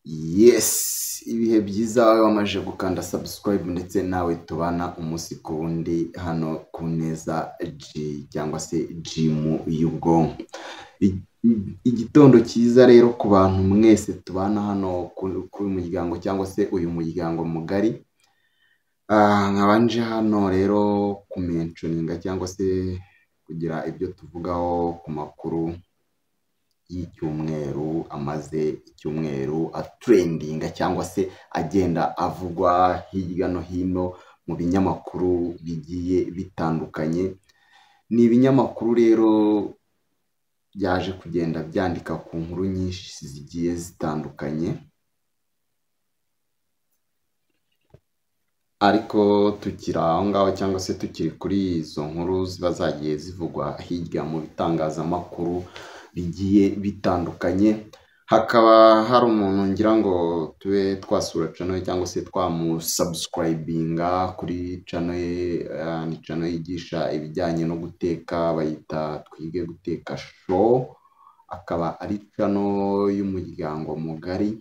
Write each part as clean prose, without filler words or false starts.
Yes, ibihe byiza wowe wamaze gukanda subscribe ndetse nawe tubana umunsi ku wundi hano ku Neza G cyangwa se Gym y'ubwonko. Igitondo cyiza rero ku bantu mwese tubana hano kuri uyu muryango cyangwa se uyu muryango mugari. Nkabanje hano rero kumentioninga cyangwa se kugira ibyo tuvugaho ku makuru y'icyumweru amaze icyumweru atrendinga cyangwa se agenda avugwa hirya no hino mu binyamakuru bigiye bitandukanye. Ni ibinyamakuru rero byaje kugenda byandika ku nkuru nyinshi zigiye zitandukanye, ariko tukiri aho ngaho cyangwa se tukiri kuri izo nkuru ziba zagiye zivugwa hirya mu bitangazamakuru bigiye bitandukanye, hakaba hari umuntu ngira ngo tube twasura channel cyangwa se twamusubscribinga kuri channel ye. Ni channel yigisha ibijyanye no guteka, bayita Twige Guteka Show. Akaba ari channel y'umuryango mugari,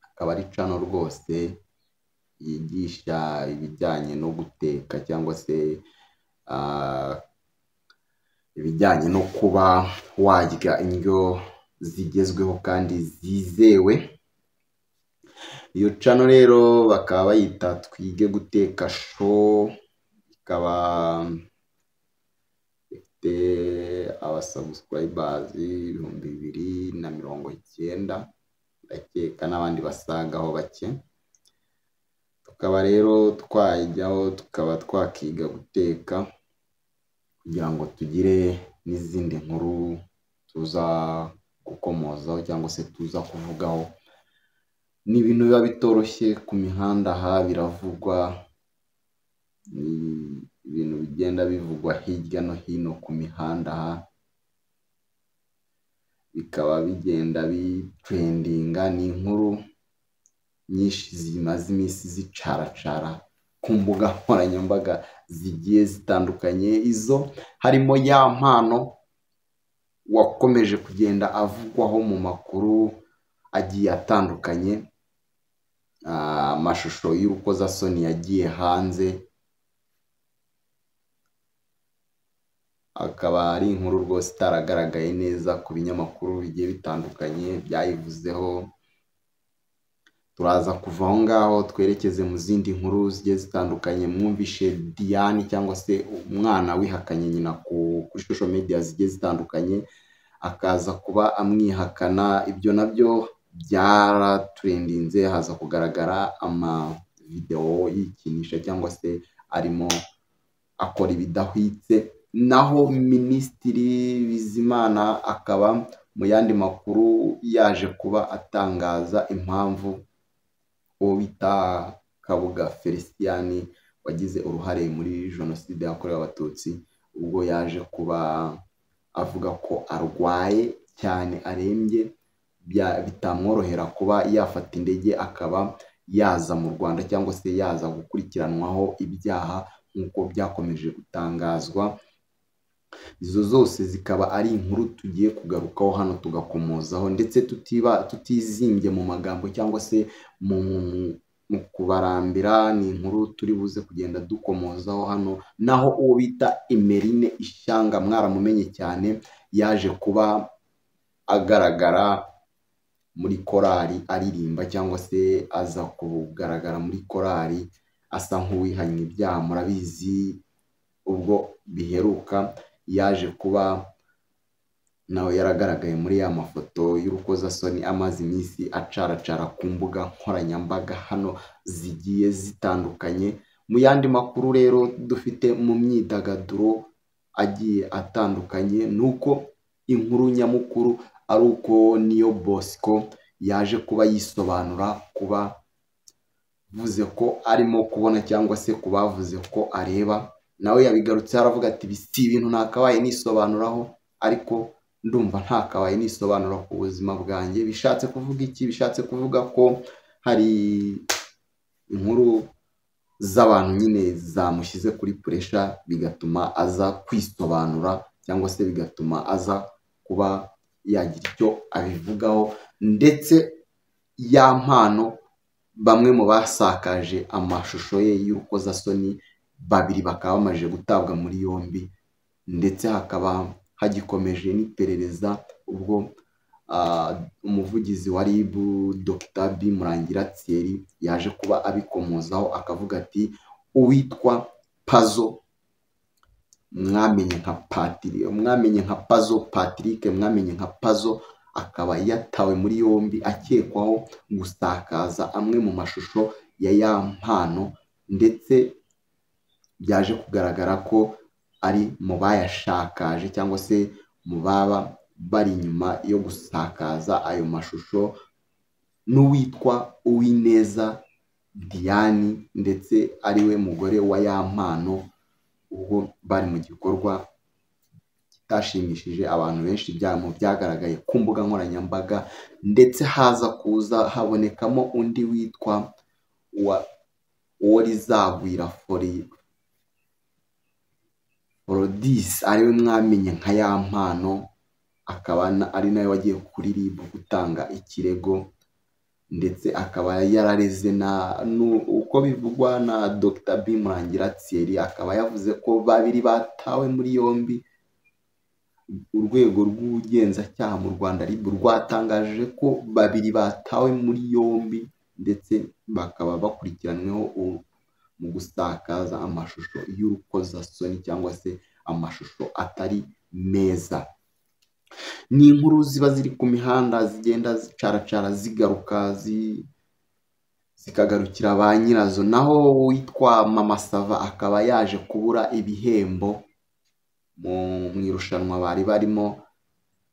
akaba ari channel rwose yigisha ibijyanye no guteka cyangwa se ibijyanye no kuba warya indyo zigezweho kandi zizewe. Iyo channel rero bakaba bayita Twige Guteka Show, ikaba ifite abasubscribers 2,090 ndakeka n'abandi basagaho bake. Tukaba rero twajyaho tukaba twakiga guteka kugira ngo tugire n'izindi nkuru tuza gukomozaho cyangwa se tuza kuvugaho. Ni ibintu biba bitoroshye ku mihanda aha biravugwa, ni ibintu bigenda bivugwa hirya no hino ku mihanda aha, bikaba bigenda bitrendinga. Ni inkuru nyinshi zimaze iminsi zicaracara ku mbuga nkoranyambaga zigiye zitandukanye. Izo harimo ya mpano wakomeje kugenda avugwaho mu makuru agiye atandukanye, amashusho y'urukozasoni yagiye hanze, akaba ari inkuru rwose itaragaragaye neza ku binyamakuru bigiye bitandukanye byayivuzeho. Turaza kuva aho ngaho twerekeze mu zindi nkuru zigiye zitandukanye. Mwumvishe Diane cyangwa se umwana wihakanye nyina kuri social media zigiye zitandukanye, akaza kuba amwihakana. Ibyo nabyo byaratrendinze, haza kugaragara amavideo yikinisha cyangwa se arimo akora ibidahwitse. Naho Minisitiri Bizimana akaba mu yandi makuru yaje kuba atangaza impamvu uwo bita Kabuga Felicien wagize uruhare muri jenoside yakorewe Abatutsi, ubwo yaje kuba avuga ko arwaye cyane, arembye, bitamworohera kuba yafata indege akaba yaza mu Rwanda cyangwa se yaza gukurikiranwaho ibyaha nk'uko byakomeje gutangazwa. Izo zose zikaba ari inkuru tugiye kugarukaho hano tugakomozaho, ndetse tutizimbye mu magambo cyangwa se mu kubarambira. Ni inkuru turi buze kugenda dukomozaho hano. Naho uwo bita Emeline Ishyanga, mwaramumenye cyane, yaje kuba agaragara muri korali aririmba cyangwa se aza kugaragara muri korali asa nk'uwihanye ibyaha. Murabizi ubwo biheruka yaje kuba nawe yaragaragaye muri ya mafoto y'urukozasoni amaze iminsi acaracara ku mbuga nkoranyambaga hano zigiye zitandukanye. Mu yandi makuru rero dufite mu myidagaduro agiye atandukanye, nuko inkuru nyamukuru ari uko Niyo Bosco yaje kuba yisobanura kuba vuze ko arimo kubona cyangwa se kubavuze ko areba. Nawe yabigarutse aravuga ati si ibintu ntakabaye nisobanuraho, ariko ndumva ntakabaye nisobanura ku buzima bwanjye. Bishatse kuvuga iki? Bishatse kuvuga ko hari inkuru z'abantu nyine zamushyize kuri pressure, bigatuma aza kwisobanura cyangwa se bigatuma aza kuba yagira icyo abivugaho. Ndetse ya mpano bamwe mu basakaje amashusho ye y'urukozasoni babiri bakaba bamaze gutabwa muri yombi, ndetse hakaba hagikomeje n'iperereza ubwo umuvugizi wa RIB Dr. B Murangira Thierry yaje kuba abikomozaho akavuga ati uwitwa Pazo mwamenye nka Pazo Patrick, mwamenye nka Pazo, akaba yatawe muri yombi akekwaho gusakaza amwe mu mashusho ya mpano, ndetse byaje kugaragara ko ari mu bayashakaje cyangwa se mu baba bari inyuma yo gusakaza ayo mashusho n'uwitwa Uwineza Diane, ndetse ariwe mugore wa ya mpano, ubwo bari mu gikorwa kitashimishije abantu benshi byagaragaye ku mbuga nkoranyambaga, ndetse haza kuza habonekamo undi witwa Uworizagwira Forodisi, ariwe mwamenye nka ya mpano, akaba ari nawe wagiye kuri RIB gutanga ikirego, ndetse akaba yarareze uko bivugwa na Dr. B Murangira Thierry, akaba yavuze ko babiri batawe muri yombi. Urwego rw'ubugenzacyaha mu Rwanda RIB rwatangaje ko babiri batawe muri yombi, ndetse bakaba bakurikiranyweho mu gusakaza amashusho y'urukozasoni cyangwa se amashusho atari meza. Ni inkuru ziba ziri ku mihanda zigenda zicaracara zigaruka zikagarukira ba nyirazo. Naho witwa Mama Sava akaba yaje kubura ibihembo mu irushanwa bari barimo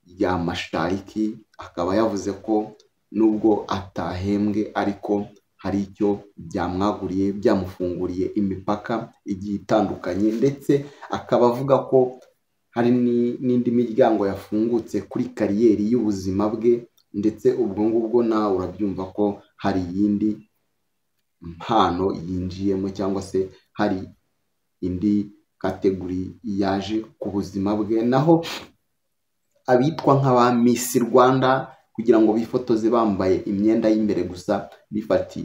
rya Mashariki, akaba yavuze ko nubwo atahembwe ariko hari icyo byamufunguriye imipaka igiye itandukanye, ndetse akaba avuga ko hari n'indi miryango yafungutse kuri kariyeri y'ubuzima bwe, ndetse ubwo ngubwo nawe urabyumva ko hari iyindi mpano yinjiyemo cyangwa se hari indi kategori yaje ku buzima bwe. Naho abitwa nk'aba Miss Rwanda kugira ngo bifotoze bambaye imyenda y'imbere gusa,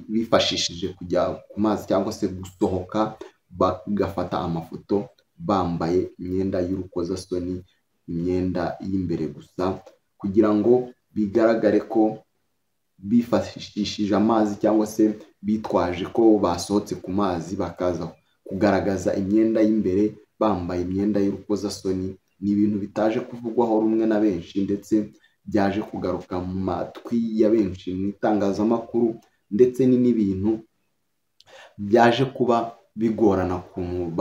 bifashishije kujya ku mazi cyangwa se gusohoka bagafata amafoto bambaye imyenda y'urukozasoni, imyenda y'imbere gusa, kugira ngo bigaragare ko bifashishije amazi cyangwa se bitwaje ko basohotse ku mazi bakaza kugaragaza imyenda y'imbere bambaye imyenda y'urukozasoni. Ni ibintu bitaje kuvugwaho rumwe na benshi, ndetse byaje kugaruka mu matwi ya benshi mu itangazamakuru, ndetse n'ibintu byaje kuba bigorana ukuntu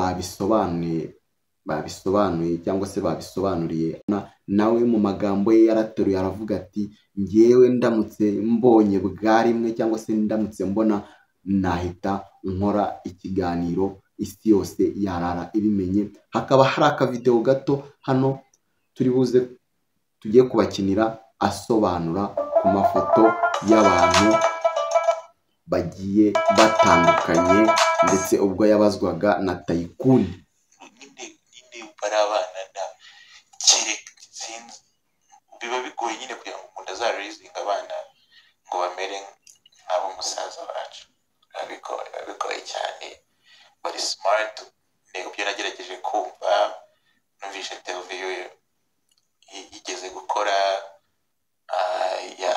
babisobanuye cyangwa se babisobanuriye. Nawe mu magambo ye yarateruye aravuga ati ngewe ndamutse mbonye bwa rimwe cyangwa se ndamutse mbona nahita nkora ikiganiro isi yose yarara ibimenye. Hakaba hari akavideo gato hano tugiye kubakinira asobanura ku mafoto y'abantu bagiye batandukanye, ndetse ubwo yabazwaga na Tycoon. nyine bari abana na sinzi biba bigoye nyine kugira ngo umuntu azararizinga abana ngo bamere nk'abo musaza wacu, bigoye cyane. Bari smart, ibyo nagerageje kumva, numvise interview yigeze gukora,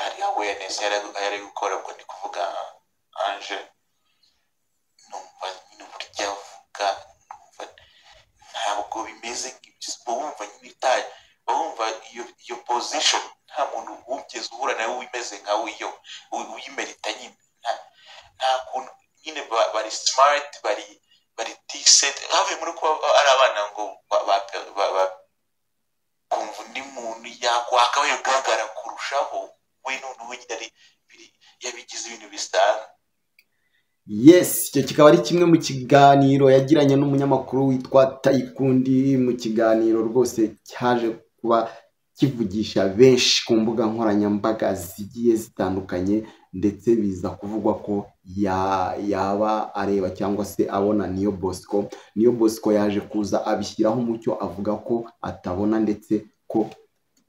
hari awareness yari gukora, ubwo ndi kuvuga Ange, numva nyine uburyo avuga ntabwo bimeze wumva nyine wumva iyo position nta muntu wigeze uhura nawe wimeze nkawe iyo uyimerita nyine, nta kuntu nyine bari smart, bari decent, havuye muri kuba ari abana ngo kumva undi muntu yakwaka we ugaragara kurushaho we, none we nyine yabigize ibintu bisanzwe. Yes, icyo kikaba ari kimwe mu kiganiro yagiranye n'umunyamakuru witwa Tycoon. Mu kiganiro rwose cyaje kuba kivugisha benshi ku mbuga nkoranyambaga zigiye zitandukanye, ndetse biza kuvugwa ko yaba areba cyangwa se abona Niyo Bosco yaje kuza abishyiraho umucyo avuga ko atabona, ndetse ko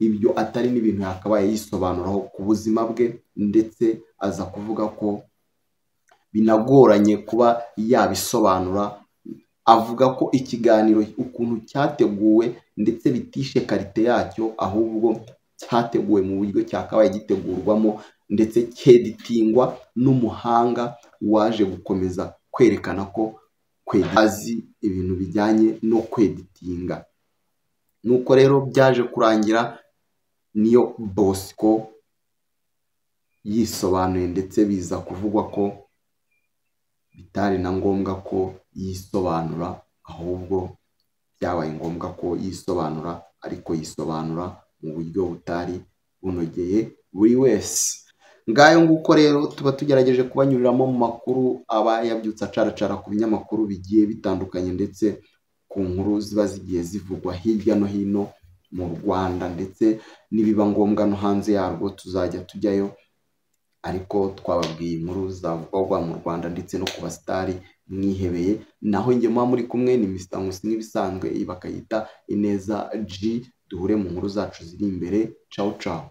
ibyo atari n'ibintu yakabaye yisobanuraho ku buzima bwe, ndetse aza kuvuga ko binagoranye kuba yabisobanura. Avuga ko ikiganiro ukuntu cyateguwe ndetse bitishe karite yacyo, ahubwo cyateguwe mu buryo cyakabaye gitegurwamo ndetse cyeditingwa n'umuhanga waje gukomeza kwerekana ko azi ibintu bijyanye no kweditinga. Nuko rero byaje kurangira Niyo Bosco yisobanuye, ndetse biza kuvugwa ko bitari na ngombwa ko yisobanura, ahubwo byabaye ngombwa ko yisobanura, ariko yisobanura mu buryo butari bunogeye buri wese. Ngayo nguko rero tuba tugerageje kubanyuriramo mu makuru aba yabyutse acaracara ku binyamakuru bigiye bitandukanye, ndetse ku nkuru ziba zigiye zivugwa hirya no hino mu Rwanda, ndetse nibiba ngombwa no hanze yarwo tuzajya tujyayo, ariko twababwiye inkuru zavugwa mu Rwanda ndetse no ku basitari mwihebeye. Naho njye muba muri kumwe ni Mr. Nkusi nk'ibisanzwe, bakayita Ineza G. Duhure mu nkuru zacu ziri imbere. Ciao ciao.